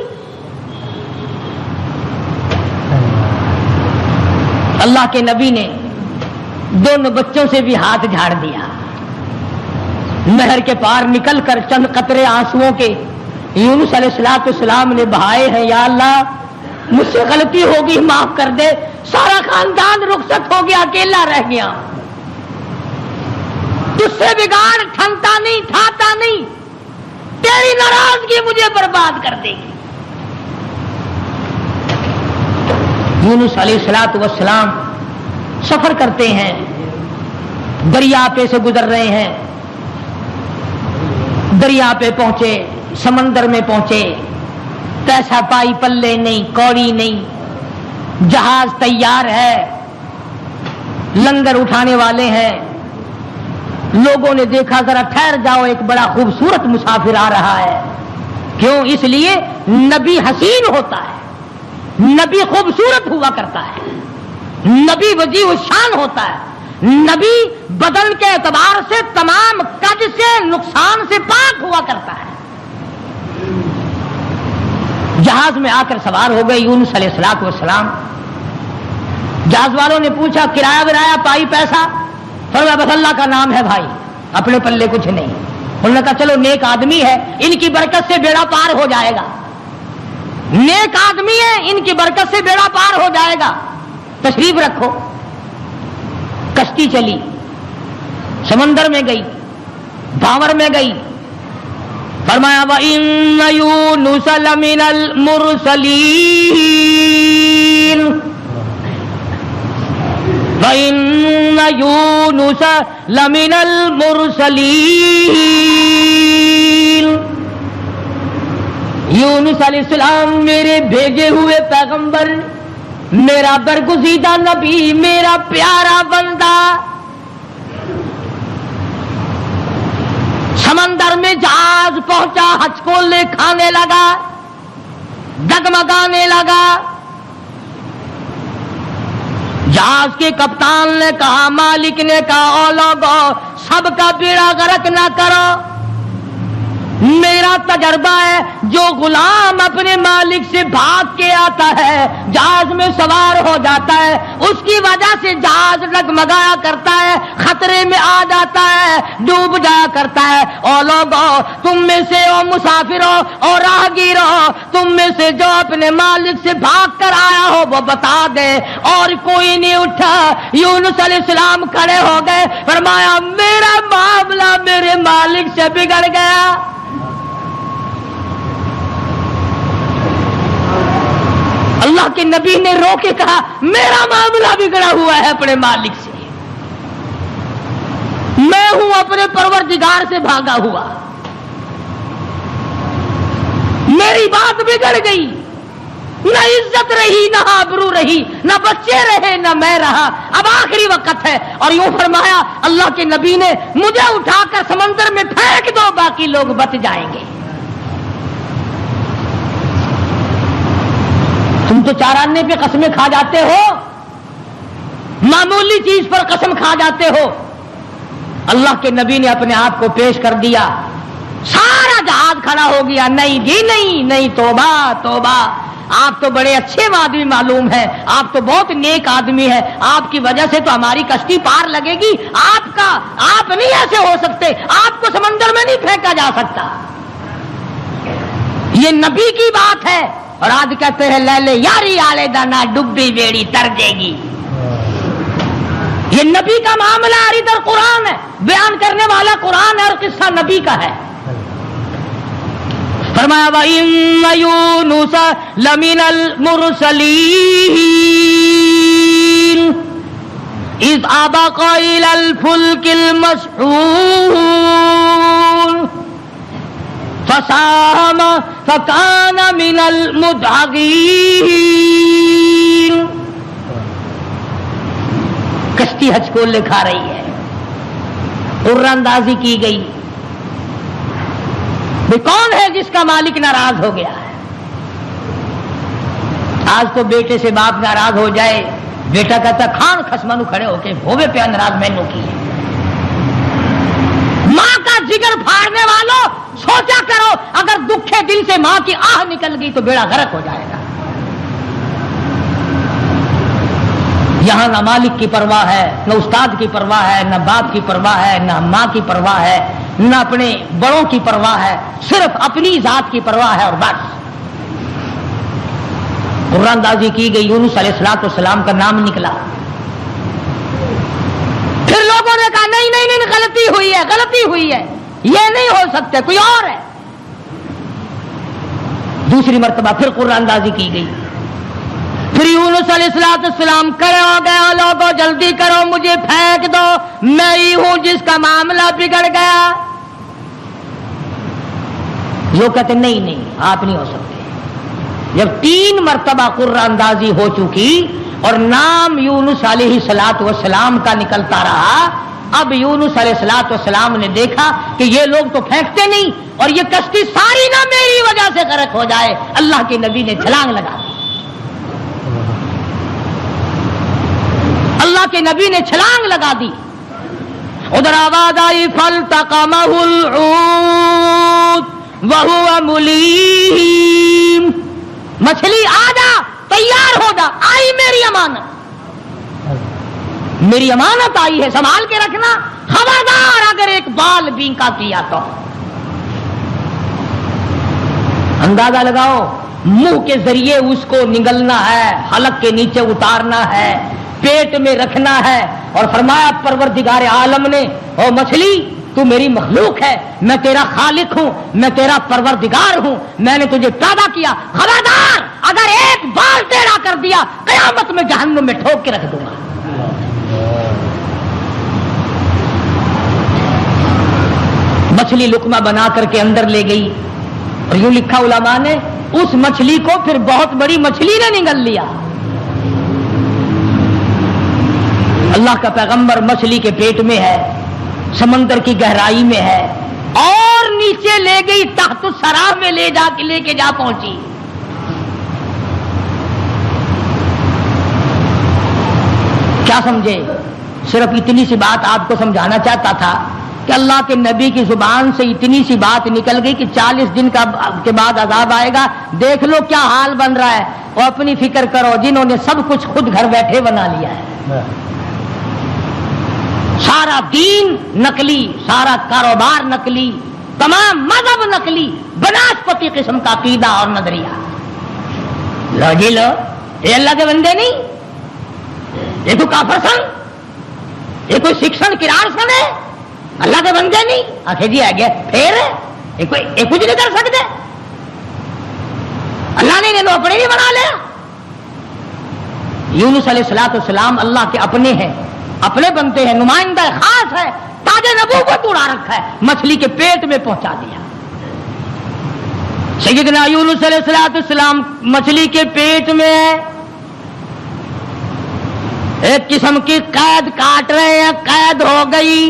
اللہ کے نبی نے دونوں بچوں سے بھی ہاتھ جھاڑ دیا، نہر کے پار نکل کر چند قطرے آنسوؤں کے یونس علیہ السلام نے بہائے ہیں، یا اللہ مجھ سے غلطی ہوگی معاف کر دے، سارا خاندان رخصت ہو گیا، اکیلا رہ گیا، تجھ سے بگاڑ ٹھنتا نہیں، ٹھاتا نہیں، تیری ناراضگی مجھے برباد کر دے گی۔ یونس علیہ السلام سفر کرتے ہیں، دریا پہ سے گزر رہے ہیں، دریا پہ پہنچے، سمندر میں پہنچے، پیسہ پائی پلے نہیں، کوڑی نہیں، جہاز تیار ہے، لنگر اٹھانے والے ہیں، لوگوں نے دیکھا ذرا ٹھہر جاؤ، ایک بڑا خوبصورت مسافر آ رہا ہے۔ کیوں؟ اس لیے نبی حسین ہوتا ہے، نبی خوبصورت ہوا کرتا ہے، نبی وجیہ الشان ہوتا ہے، نبی بدن کے اعتبار سے تمام قد سے نقصان سے پاک ہوا کرتا ہے۔ جہاز میں آ کر سوار ہو گئے یونس علیہ السلام، جہاز والوں نے پوچھا کرایہ ورایہ پائی پیسہ؟ فرمایا بس اللہ کا نام ہے بھائی، اپنے پلے کچھ نہیں۔ انہوں نے کہا چلو نیک آدمی ہے، ان کی برکت سے بیڑا پار ہو جائے گا، نیک آدمی ہے، ان کی برکت سے بیڑا پار ہو جائے گا، تشریف رکھو۔ کشتی چلی، سمندر میں گئی، بھاور میں گئی، فرمایا وَإِنَّ يُونُسَ لَمِنَ الْمُرْسَلِينَ وَإِنَّ يُونُسَ لَمِنَ الْمُرْسَلِينَ یونس علیہ السلام میرے بھیجے ہوئے پیغمبر، میرا برگزیدہ نبی، میرا پیارا بندہ۔ سمندر میں جہاز پہنچا، ہچکولے کھانے لگا، ڈگمگانے لگا۔ جہاز کے کپتان نے کہا، مالک نے کہا، او لوگو سب کا بیڑا غرق نہ کرو، میرا تجربہ ہے جو غلام اپنے مالک سے بھاگ کے آتا ہے، جہاز میں سوار ہو جاتا ہے، اس کی وجہ سے جہاز ڈگمگایا کرتا ہے، خطرے میں آ جاتا ہے، ڈوب جایا کرتا ہے۔ او لوگو تم میں سے، او مسافروں اور راہگیروں، تم میں سے جو اپنے مالک سے بھاگ کر آیا ہو وہ بتا دے۔ اور کوئی نہیں اٹھا۔ یونس علیہ السلام کھڑے ہو گئے، فرمایا میرا معاملہ میرے مالک سے بگڑ گیا۔ اللہ کے نبی نے رو کے کہا میرا معاملہ بگڑا ہوا ہے اپنے مالک سے، میں ہوں اپنے پروردگار سے بھاگا ہوا، میری بات بگڑ گئی، نہ عزت رہی، نہ آبرو رہی، نہ بچے رہے، نہ میں رہا، اب آخری وقت ہے۔ اور یوں فرمایا اللہ کے نبی نے، مجھے اٹھا کر سمندر میں پھینک دو، باقی لوگ بچ جائیں گے۔ تم تو چاراننے پہ قسمیں کھا جاتے ہو، معمولی چیز پر قسم کھا جاتے ہو۔ اللہ کے نبی نے اپنے آپ کو پیش کر دیا، سارا جہاز کھڑا ہو گیا، نہیں جی نہیں نہیں، توبہ توبہ، آپ تو بڑے اچھے آدمی معلوم ہیں، آپ تو بہت نیک آدمی ہیں، آپ کی وجہ سے تو ہماری کشتی پار لگے گی، آپ نہیں ایسے ہو سکتے، آپ کو سمندر میں نہیں پھینکا جا سکتا۔ یہ نبی کی بات ہے۔ اور آج کہتے ہیں لے لے یاری آلے دانا ڈبی بیڑی تر جے گی۔ یہ نبی کا معاملہ ہے، ادھر قرآن ہے، بیان کرنے والا قرآن ہے اور قصہ نبی کا ہے۔ فرمایا وَإِنَّ يُونُسَ لَمِنَ الْمُرْسَلِينَ إِذْ أَبَقَ إِلَى الْفُلْكِ الْمَشْحُونِ فساهم فكان من المدحضين. کشتی حج کو لکھا رہی ہے، اندازی کی گئی بھی کون ہے جس کا مالک ناراض ہو گیا ہے. آج تو بیٹے سے باپ ناراض ہو جائے، بیٹا کہتا کھان خسمانو کھڑے ہو کے ہوے پہ ناراض مینوں کی ہے. ماں کا جگر پھاڑنے والوں سوچا کرو، اگر دکھے دل سے ماں کی آہ نکل گئی تو بیڑا غرق ہو جائے گا. یہاں نہ مالک کی پرواہ ہے، نہ استاد کی پرواہ ہے، نہ باپ کی پرواہ ہے، نہ ماں کی پرواہ ہے، نہ اپنے بڑوں کی پرواہ ہے، صرف اپنی ذات کی پرواہ ہے اور بس. قرآن اندازی کی گئی، یونس علیہ السلام کا نام نکلا. پھر لوگوں نے کہا نہیں نہیں نہیں، غلطی ہوئی ہے، غلطی ہوئی ہے، یہ نہیں ہو سکتے، کوئی اور ہے. دوسری مرتبہ پھر قرآن اندازی کی گئی. پھر یونس علیہ السلام کھڑے ہو گئے، لوگوں جلدی کرو مجھے پھینک دو، میں ہی ہوں جس کا معاملہ بگڑ گیا. جو کہتے نہیں نہیں آپ نہیں ہو سکتے. جب 3 مرتبہ قرآن اندازی ہو چکی اور نام یونس علیہ السلام کا نکلتا رہا، اب یونس علیہ السلام نے دیکھا کہ یہ لوگ تو پھینکتے نہیں اور یہ کشتی ساری نہ میری وجہ سے غرق ہو جائے. اللہ کے نبی نے چھلانگ لگا دی. اللہ کے نبی نے چھلانگ لگا دی. ادھر آواز آئی فالتقمہ الحوت وہو ملیم، مچھلی آ جا، تیار ہو جا، آئی میری امانت، میری امانت آئی ہے، سنبھال کے رکھنا. خبردار اگر ایک بال بینکا کیا تو. اندازہ لگاؤ، منہ کے ذریعے اس کو نگلنا ہے، حلق کے نیچے اتارنا ہے، پیٹ میں رکھنا ہے. اور فرمایا پروردگار عالم نے، او مچھلی تو میری مخلوق ہے، میں تیرا خالق ہوں، میں تیرا پروردگار ہوں، میں نے تجھے پیدا کیا، خبردار اگر ایک بال ٹیڑھا کر دیا قیامت میں جہنم میں ٹھوک کے رکھ دوں گا. مچھلی لقمہ بنا کر کے اندر لے گئی اور یوں لکھا علماء نے، اس مچھلی کو پھر بہت بڑی مچھلی نے نگل لیا. اللہ کا پیغمبر مچھلی کے پیٹ میں ہے، سمندر کی گہرائی میں ہے، اور نیچے لے گئی تحت الثری میں لے کے جا پہنچی. کیا سمجھے؟ صرف اتنی سی بات آپ کو سمجھانا چاہتا تھا کہ اللہ کے نبی کی زبان سے اتنی سی بات نکل گئی کہ 40 دن کے بعد عذاب آئے گا. دیکھ لو کیا حال بن رہا ہے. اور اپنی فکر کرو جنہوں نے سب کچھ خود گھر بیٹھے بنا لیا ہے، سارا دین نقلی، سارا کاروبار نقلی، تمام مذہب نقلی، بناسپتی قسم کا عقیدہ اور نظریہ. لو جی لو، یہ اللہ کے بندے نہیں، یہ تو کافر سن، یہ کوئی شکشن کرار سن ہے، اللہ کے بندے نہیں. آخر جی آ گیا پھر یہ کچھ نہیں کر سکتے، اللہ نے انہیں اپنے بھی بنا لیا. یونس علیہ السلام اللہ کے اپنے ہیں، اپنے بنتے ہیں، نمائندہ خاص ہے، تاج نبوت اڑا رکھا ہے، مچھلی کے پیٹ میں پہنچا دیا. سیدنا یونس علیہ السلام مچھلی کے پیٹ میں ہے، ایک قسم کی قید کاٹ رہے ہیں، قید ہو گئی.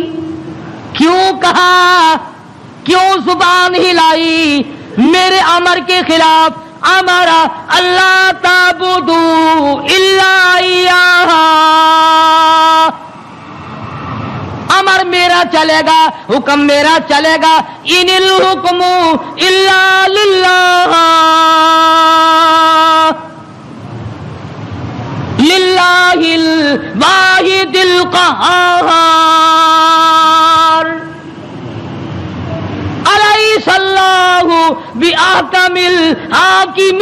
کیوں کہا، کیوں زبان ہلائی میرے امر کے خلاف؟ امرا اللہ تعبدوا الا ایاہ، امر میرا چلے گا، حکم میرا چلے گا. ان الحکم الا للہ، للہ الواحد القہار. الیس اللہ بأحکم الحاکمین.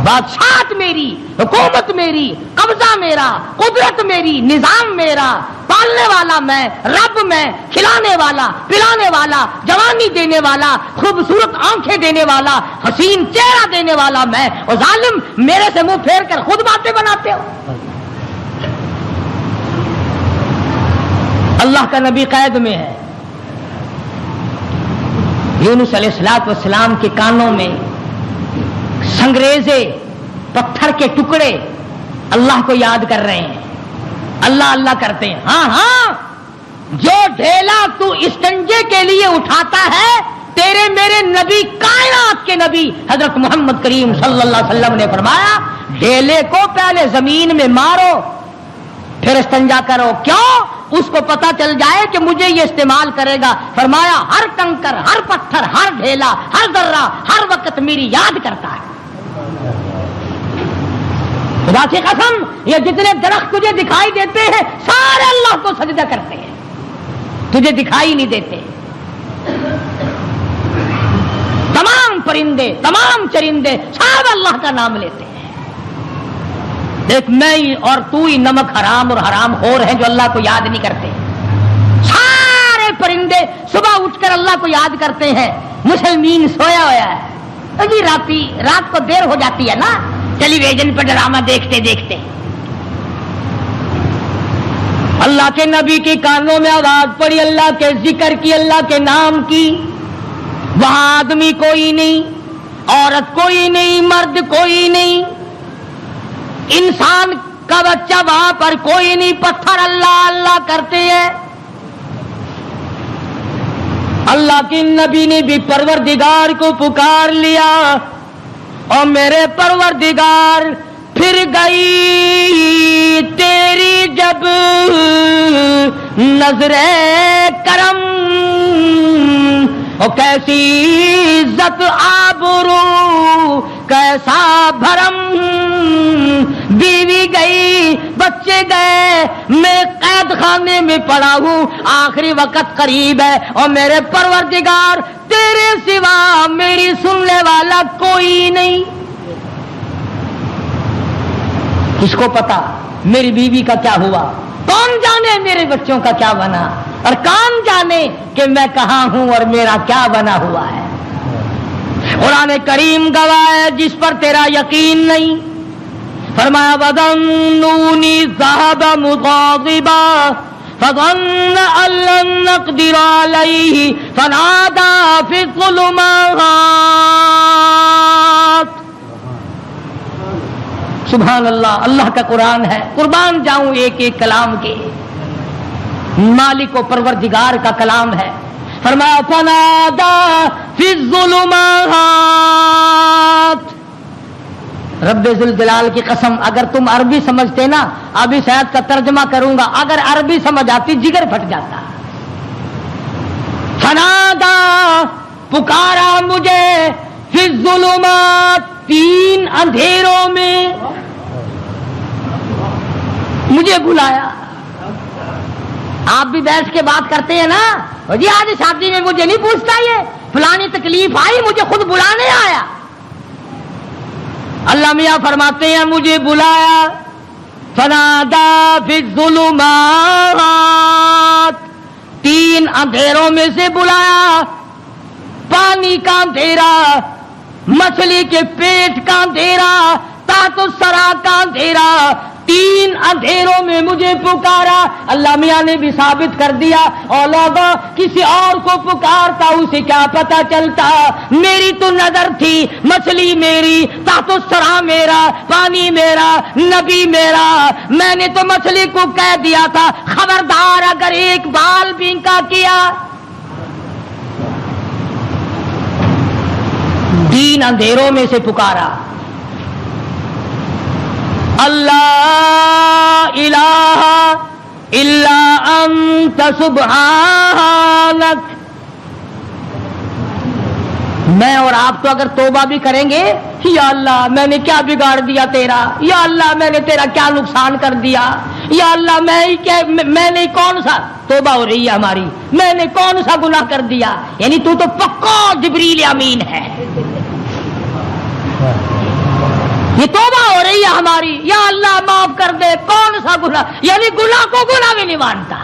بادشاہت میری، حکومت میری، قبضہ میرا، قدرت میری، نظام میرا، پالنے والا میں، رب میں، کھلانے والا، پلانے والا، جوانی دینے والا، خوبصورت آنکھیں دینے والا، حسین چہرہ دینے والا میں. اور ظالم میرے سے منہ پھیر کر خود باتیں بناتے ہو. اللہ کا نبی قید میں ہے، یونس علیہ السلام کے کانوں میں سنگریزے پتھر کے ٹکڑے اللہ کو یاد کر رہے ہیں، اللہ اللہ کرتے ہیں. ہاں ہاں، جو ڈھیلا تو استنجے کے لیے اٹھاتا ہے، تیرے میرے نبی کائنات کے نبی حضرت محمد کریم صلی اللہ علیہ وسلم نے فرمایا ڈھیلے کو پہلے زمین میں مارو پھر استنجا کرو. کیوں؟ اس کو پتا چل جائے کہ مجھے یہ استعمال کرے گا. فرمایا ہر کنکر، ہر پتھر، ہر ڈھیلا، ہر ذرہ ہر وقت میری یاد کرتا ہے. خدا کی قسم، یہ جتنے درخت تجھے دکھائی دیتے ہیں سارے اللہ کو سجدہ کرتے ہیں، تجھے دکھائی نہیں دیتے. تمام پرندے، تمام چرندے سب اللہ کا نام لیتے ہیں. دیکھ میں ہی اور تو ہی نمک حرام اور حرام خور ہیں جو اللہ کو یاد نہیں کرتے. سارے پرندے صبح اٹھ کر اللہ کو یاد کرتے ہیں. مسلمین سویا ہوا ہے، اجی رات کو دیر ہو جاتی ہے نا ٹیلی ویژن پر ڈرامہ دیکھتے دیکھتے. اللہ کے نبی کے کانوں میں آواز پڑی، اللہ کے ذکر کی، اللہ کے نام کی. وہاں آدمی کوئی نہیں، عورت کوئی نہیں، مرد کوئی نہیں، انسان کا بچہ وہاں پر کوئی نہیں. پتھر اللہ اللہ کرتے ہیں. اللہ کے نبی نے بھی پروردگار کو پکار لیا، اور میرے پروردگار پھر گئی تیری جب نظر کرم، اور کیسی عزت آبرو کیسا بھرم. بیوی گئی، بچے گئے، میں قید خانے میں پڑا ہوں، آخری وقت قریب ہے، اور میرے پروردگار تیرے سوا میری سننے والا کوئی نہیں. کس کو پتا میری بیوی کا کیا ہوا؟ کون جانے میرے بچوں کا کیا بنا؟ اور کون جانے کہ میں کہاں ہوں اور میرا کیا بنا ہوا ہے؟ قرآن کریم گواہ ہے جس پر تیرا یقین نہیں. فرمایا وَظَنُّونِي ذَهَبَ مُغَاضِبًا فَظَنَّ أَن لَّن نَّقْدِرَ عَلَيْهِ فَنَادَىٰ فِي الظُّلُمَاتِ. سبحان اللہ، اللہ کا قرآن ہے. قربان جاؤں ایک ایک کلام کے، مالک و پروردگار کا کلام ہے. فرمایا فَنَادَىٰ فِي الظُّلُمَاتِ. رب ذوالجلال کی قسم، اگر تم عربی سمجھتے نا، ابھی شاید کا ترجمہ کروں گا، اگر عربی سمجھ آتی جگر پھٹ جاتا. فنادا پکارا مجھے، فی الظلمات تین اندھیروں میں مجھے بلایا. آپ بھی بیٹھ کے بات کرتے ہیں نا، جی آج شادی میں مجھے نہیں پوچھتا، یہ فلانی تکلیف آئی مجھے خود بلانے آیا. اللہ میاں فرماتے ہیں مجھے بلایا. فنادا فی الظلمات، تین اندھیروں میں سے بلایا. پانی کا اندھیرا، مچھلی کے پیٹ کا اندھیرا، تحت الثری کا اندھیرا، تین اندھیروں میں مجھے پکارا. اللہ میاں نے بھی ثابت کر دیا، اولادا کسی اور کو پکارتا اسے کیا پتا چلتا. میری تو نظر تھی، مچھلی میری، تحت الثری میرا، پانی میرا، نبی میرا. میں نے تو مچھلی کو کہہ دیا تھا خبردار اگر ایک بال بینکا کیا. تین اندھیروں میں سے پکارا. اللہ الہ الا انت سبحانک. میں اور آپ تو اگر توبہ بھی کریں گے، یا اللہ میں نے کیا بگاڑ دیا تیرا، یا اللہ میں نے تیرا کیا نقصان کر دیا، یا اللہ میں نے کون سا، توبہ ہو رہی ہے ہماری، میں نے کون سا گناہ کر دیا. یعنی تو پکا جبریل امین ہے. یہ توبہ ہو رہی ہے ہماری، یا اللہ معاف کر دے، کون سا گناہ، یعنی گناہ کو گناہ بھی نہیں مانتا.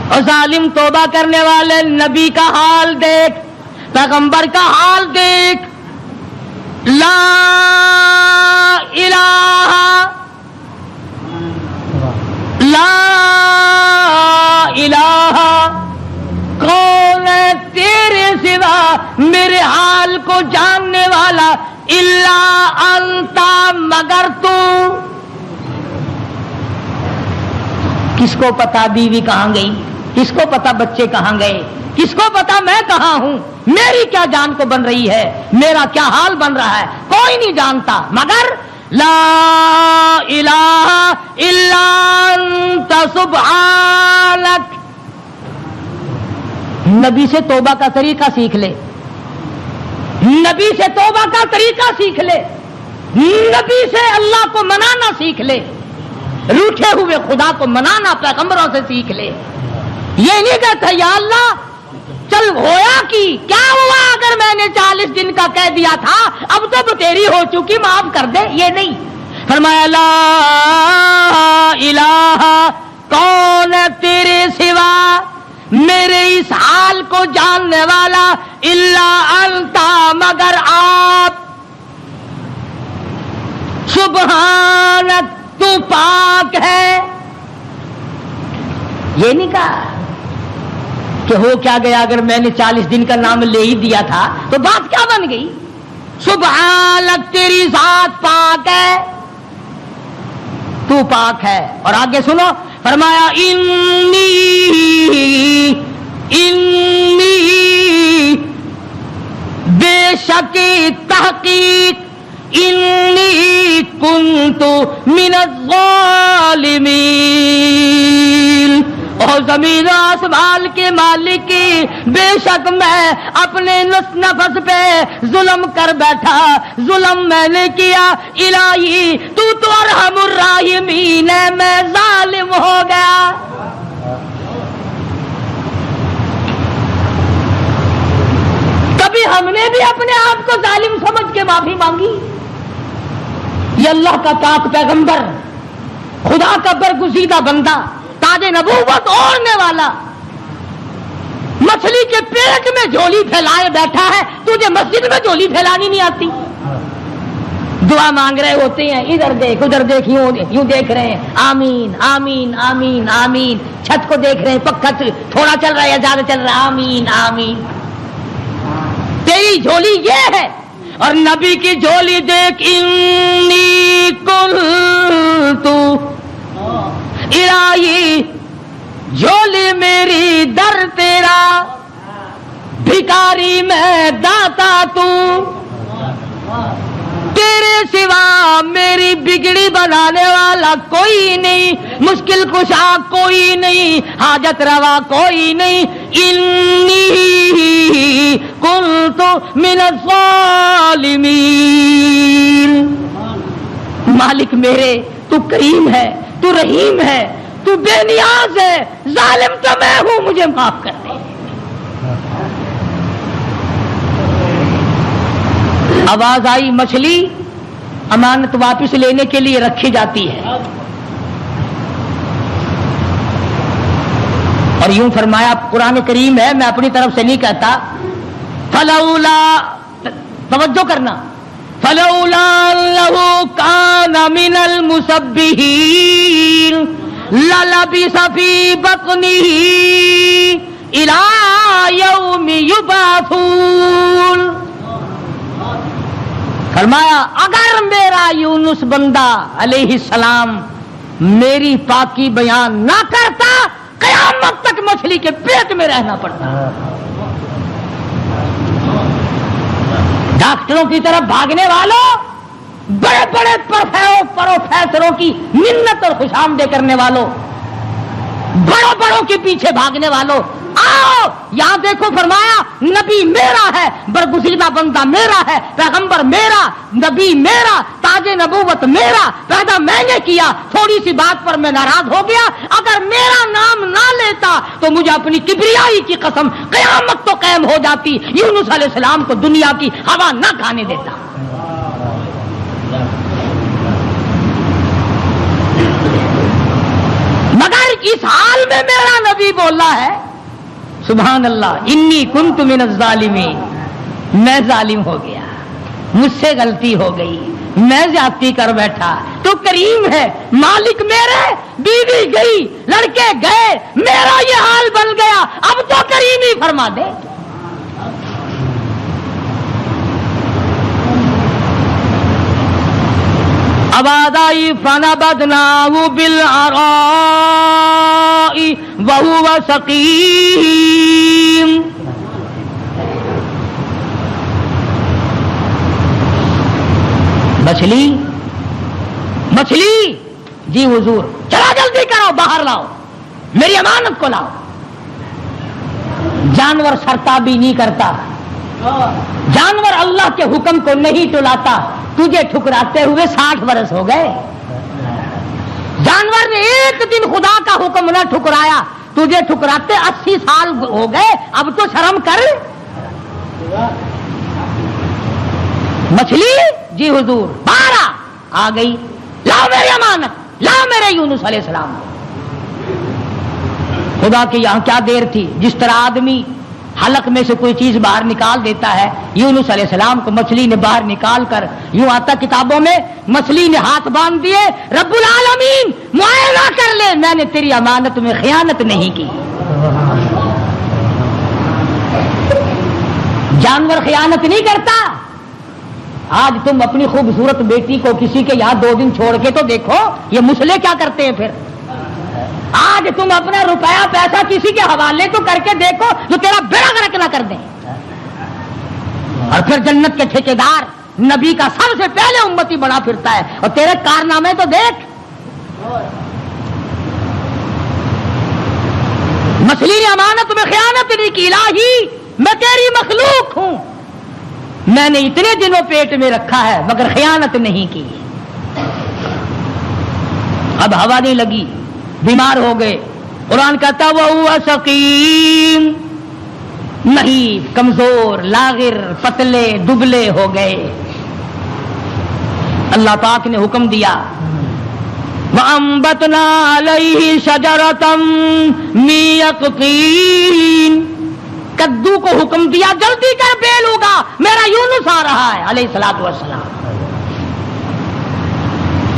اور ظالم توبہ کرنے والے نبی کا حال دیکھ، پیغمبر کا حال دیکھ. لا الہ لا الہ، کون ہے تیرے سوا میرے حال کو جاننے والا الا انتا مگر تو. کس کو پتا بیوی کہاں گئی, کس کو پتا بچے کہاں گئے, کس کو پتا میں کہاں ہوں, میری کیا جان کو بن رہی ہے, میرا کیا حال بن رہا ہے, کوئی نہیں جانتا مگر لا الہ الا انت سبحانک. نبی سے توبہ کا طریقہ سیکھ لے, نبی سے توبہ کا طریقہ سیکھ لے, نبی سے اللہ کو منانا سیکھ لے, روٹھے ہوئے خدا کو منانا پیغمبروں سے سیکھ لے. یہ نہیں کہتا یا اللہ چل ہویا کی کیا ہوا اگر میں نے 40 دن کا کہہ دیا تھا, اب تو تیری ہو چکی معاف کر دے, یہ نہیں. فرمایا لا الہ کون ہے تیرے سوا میرے اس حال کو جاننے والا الا انتا مگر آپ, سبحانک تو پاک ہے. یہ نہیں کہا کہ ہو کیا گیا اگر میں نے 40 دن کا نام لے ہی دیا تھا تو بات کیا بن گئی. سبحانک تیری ذات پاک ہے, تو پاک ہے. اور آگے سنو فرمایا انی بے شک تحقیق انی کنت من الظالمین. اور زمین و آسمان کے مالک کی بے شک میں اپنے نفس پہ ظلم کر بیٹھا, ظلم میں نے کیا. الہی تو ارحم الراحمین ہے, میں ظالم ہو گیا. کبھی ہم نے بھی اپنے آپ کو ظالم سمجھ کے معافی مانگی. یہ اللہ کا پاک پیغمبر, خدا کا برگزیدہ بندہ, تاج نبوت اوڑھنے والا, مچھلی کے پیٹ میں جھولی پھیلائے بیٹھا ہے, تجھے مسجد میں جھولی پھیلانی نہیں آتی. دعا مانگ رہے ہوتے ہیں, ادھر دیکھ ادھر دیکھ, یوں دیکھ رہے ہیں, آمین آمین آمین آمین. چھت کو دیکھ رہے ہیں, پکا تھوڑا چل رہا ہے یا زیادہ چل رہا ہے, آمین آمین. تیری جھولی یہ ہے. اور نبی کی جھولی دیکھ, انی کنت الہی جھولی میری در تیرا, بھکاری میں داتا تو, تیرے سوا میری بگڑی بنانے والا کوئی نہیں, مشکل کشا کوئی نہیں, حاجت روا کوئی نہیں. انی کنت من الظالمین. مالک میرے تو کریم ہے, تو رحیم ہے, تو بے نیاز ہے, ظالم تو میں ہوں, مجھے معاف کر دے. آواز آئی, مچھلی امانت واپس لینے کے لیے رکھی جاتی ہے. اور یوں فرمایا, قرآن کریم ہے, میں اپنی طرف سے نہیں کہتا. فلولا, توجہ کرنا, فلولا انه كان من المسبحين للبث في بطنه الى يوم يبعثون. فرمایا اگر میرا یونس بندہ علیہ السلام میری پاکی بیان نہ کرتا, قیامت تک مچھلی کے پیٹ میں رہنا پڑتا. ڈاکٹروں کی طرف بھاگنے والوں, بڑے بڑے پروفیسروں کی منت اور خوشامدے کرنے والوں, بڑوں بڑوں کے پیچھے بھاگنے والوں, آؤ یہاں دیکھو. فرمایا نبی میرا ہے, برگزیدہ بندہ میرا ہے, پیغمبر میرا, نبی میرا, تاج نبوت میرا, پیدا میں نے کیا. تھوڑی سی بات پر میں ناراض ہو گیا, اگر میرا نام نہ لیتا تو مجھے اپنی کبریائی کی قسم قیامت تو قائم ہو جاتی, یونس علیہ السلام کو دنیا کی ہوا نہ کھانے دیتا. مگر اس حال میں میرا نبی بولا ہے, سبحان اللہ, انی کنت من الظالمین, میں ظالم ہو گیا, مجھ سے غلطی ہو گئی, میں زیادتی کر بیٹھا. تو کریم ہے, مالک میرے, بیوی گئی, لڑکے گئے, میرا یہ حال بن گیا, اب تو کریم ہی فرما دے. آواز آئی فنبذناہ بالعراء وہو سقیم. مچھلی مچھلی جی حضور چلا جلدی کرو باہر لاؤ میری امانت کو لاؤ. جانور سرتابی نہیں کرتا, جانور اللہ کے حکم کو نہیں ٹلاتا. تجھے ٹھکراتے ہوئے 60 برس ہو گئے. جانور نے ایک دن خدا کا حکم نہ ٹھکرایا, تجھے ٹھکراتے 80 سال ہو گئے. اب تو شرم کر. مچھلی جی حضور باہر آ گئی. لاؤ میری امانت, لاؤ میرے یونس علیہ السلام. خدا کی یہاں کیا دیر تھی. جس طرح آدمی حلق میں سے کوئی چیز باہر نکال دیتا ہے, یونس علیہ السلام کو مچھلی نے باہر نکال کر, یوں آتا کتابوں میں, مچھلی نے ہاتھ باندھ دیے, رب العالمین معائنہ کر لے, میں نے تیری امانت میں خیانت نہیں کی. جانور خیانت نہیں کرتا. آج تم اپنی خوبصورت بیٹی کو کسی کے یہاں 2 دن چھوڑ کے تو دیکھو, یہ مسلے کیا کرتے ہیں پھر. آج تم اپنا روپیہ پیسہ کسی کے حوالے تو کر کے دیکھو جو تیرا بیڑا غرق نہ کر دیں. اور پھر جنت کے ٹھیکیدار نبی کا سب سے پہلے امتی بنا پھرتا ہے, اور تیرے کارنامے تو دیکھ. مچھلی نے امانت میں خیانت نہیں کی. الہی میں تیری مخلوق ہوں, میں نے اتنے دنوں پیٹ میں رکھا ہے مگر خیانت نہیں کی. اب ہوا نہیں لگی, بیمار ہو گئے. قرآن کہتا وہو سقیم, نہیں کمزور لاغر پتلے دبلے ہو گئے. اللہ پاک نے حکم دیا وَأَنبَتْنَا عَلَيْهِ شَجَرَةً مِّن يَقْطِينٍ. کدو کو حکم دیا جلدی کر بیل ہوگا, میرا یونس آ رہا ہے علیہ الصلوۃ والسلام.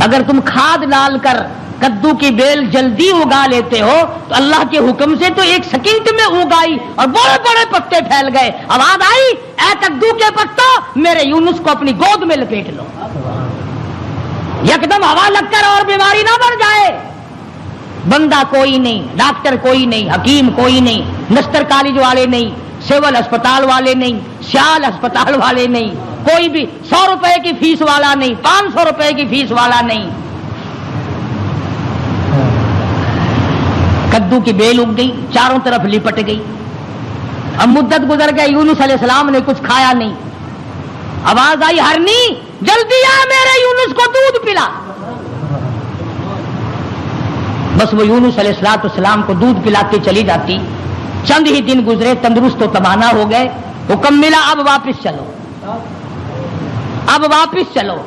اگر تم کھاد ڈال کر کدو کی بیل جلدی اگا لیتے ہو تو اللہ کے حکم سے تو 1 سیکنڈ میں اگائی اور بڑے بڑے پتے پھیل گئے. آواز آئی اے کدو کے پتوں میرے یونس کو اپنی گود میں لپیٹ لو. یکدم ہوا لگ کر اور بیماری نہ بڑھ جائے. بندہ کوئی نہیں, ڈاکٹر کوئی نہیں, حکیم کوئی نہیں, نستر کالج والے نہیں, سول اسپتال والے نہیں, سیال اسپتال والے نہیں, کوئی بھی 100 روپے کی فیس والا نہیں, 500 روپے کی فیس والا نہیں. کدو کی بیل اگ گئی, چاروں طرف لپٹ گئی. اب مدت گزر گئی, یونس علیہ السلام نے کچھ کھایا نہیں. آواز آئی ہرنی جلدی آ میرے یونس کو دودھ پلا. بس وہ یونس علیہ السلام کو دودھ پلاتے چلی جاتی. چند ہی دن گزرے, تندرست و توانا ہو گئے. حکم ملا اب واپس چلو, اب واپس چلو.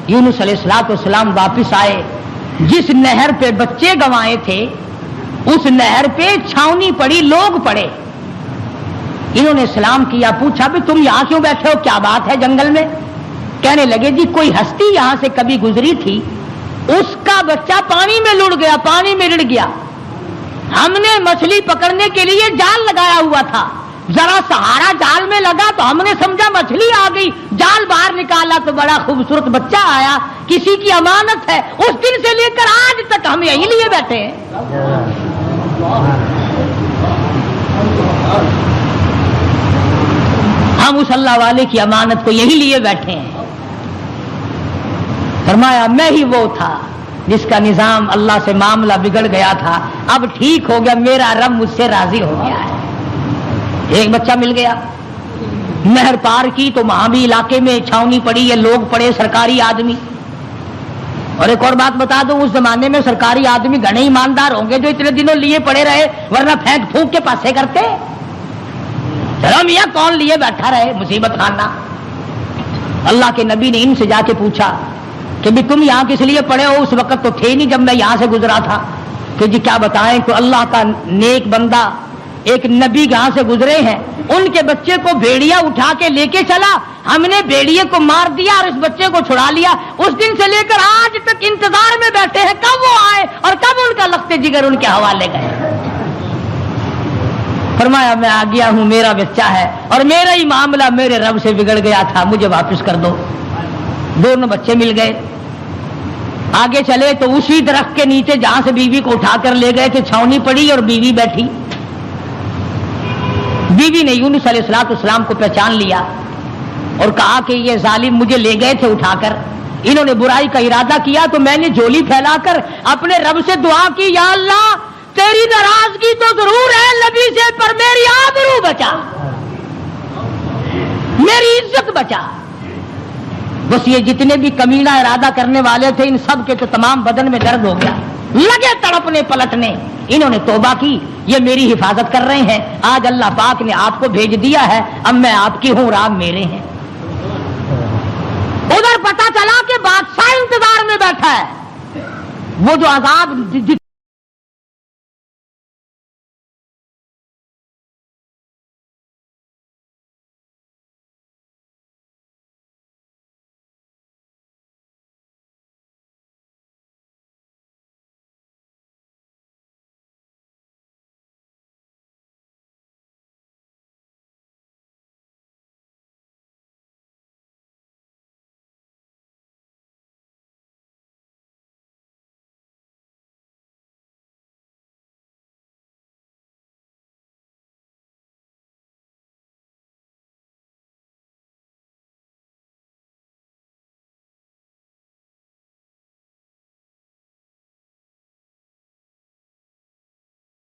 یونس علیہ السلام واپس آئے. جس نہر پہ بچے گنوائے تھے اس نہر پہ چھاونی پڑی, لوگ پڑے. انہوں نے سلام کیا, پوچھا بھی تم یہاں کیوں بیٹھے ہو, کیا بات ہے جنگل میں. کہنے لگے جی کوئی ہستی یہاں سے کبھی گزری تھی, اس کا بچہ پانی میں لڑ گیا, پانی میں رڑ گیا. ہم نے مچھلی پکڑنے کے لیے جال لگایا ہوا تھا, ذرا سہارا جال میں لگا تو ہم نے سمجھا مچھلی آ گئی, جال باہر نکالا تو بڑا خوبصورت بچہ آیا. کسی کی امانت ہے, اس دن سے لے کر آج تک ہم یہی لیے بیٹھے ہیں. ہم اس اللہ والے کی امانت کو یہی لیے بیٹھے ہیں. فرمایا میں ہی وہ تھا جس کا نظام اللہ سے معاملہ بگڑ گیا تھا, اب ٹھیک ہو گیا, میرا رب مجھ سے راضی ہو گیا ہے. ایک بچہ مل گیا, نہر پار کی تو وہاں بھی علاقے میں چھاونی پڑی, یہ لوگ پڑے سرکاری آدمی. اور ایک اور بات بتا دوں, اس زمانے میں سرکاری آدمی گھنے ایماندار ہوں گے جو اتنے دنوں لیے پڑے رہے, ورنہ پھینک پھونک کے پاسے کرتے. چلو میاں کون لیے بیٹھا رہے, مصیبت خانہ. اللہ کے نبی نے ان سے جا کے پوچھا کہ بھی تم یہاں کس لیے پڑے ہو, اس وقت تو تھے نہیں جب میں یہاں سے گزرا تھا. کہ جی کیا بتائیں, تو اللہ کا نیک بندہ ایک نبی یہاں سے گزرے ہیں, ان کے بچے کو بھیڑیا اٹھا کے لے کے چلا, ہم نے بھیڑیے کو مار دیا اور اس بچے کو چھڑا لیا. اس دن سے لے کر آج تک انتظار میں بیٹھے ہیں کب وہ آئے اور کب ان کا لخت جگر ان کے حوالے گئے. فرمایا میں آ گیا ہوں, میرا بچہ ہے اور میرا ہی معاملہ میرے رب سے بگڑ گیا تھا, مجھے واپس کر دو. دونوں بچے مل گئے. آگے چلے تو اسی درخت کے نیچے جہاں سے بیوی کو اٹھا کر لے گئے تھے چھاونی پڑی اور بیوی بیٹھی. بیوی نے یونس علیہ السلام کو پہچان لیا اور کہا کہ یہ ظالم مجھے لے گئے تھے اٹھا کر, انہوں نے برائی کا ارادہ کیا تو میں نے جھولی پھیلا کر اپنے رب سے دعا کی, یا اللہ تیری ناراضگی تو ضرور ہے نبی سے, پر میری آبرو بچا, میری عزت بچا. بس یہ جتنے بھی کمینہ ارادہ کرنے والے تھے ان سب کے تو تمام بدن میں درد ہو گیا, لگے تڑپنے پلٹنے. انہوں نے توبہ کی, یہ میری حفاظت کر رہے ہیں, آج اللہ پاک نے آپ کو بھیج دیا ہے, اب میں آپ کی ہوں اور آپ میرے ہیں. ادھر پتا چلا کہ بادشاہ انتظار میں بیٹھا ہے, وہ جو عذاب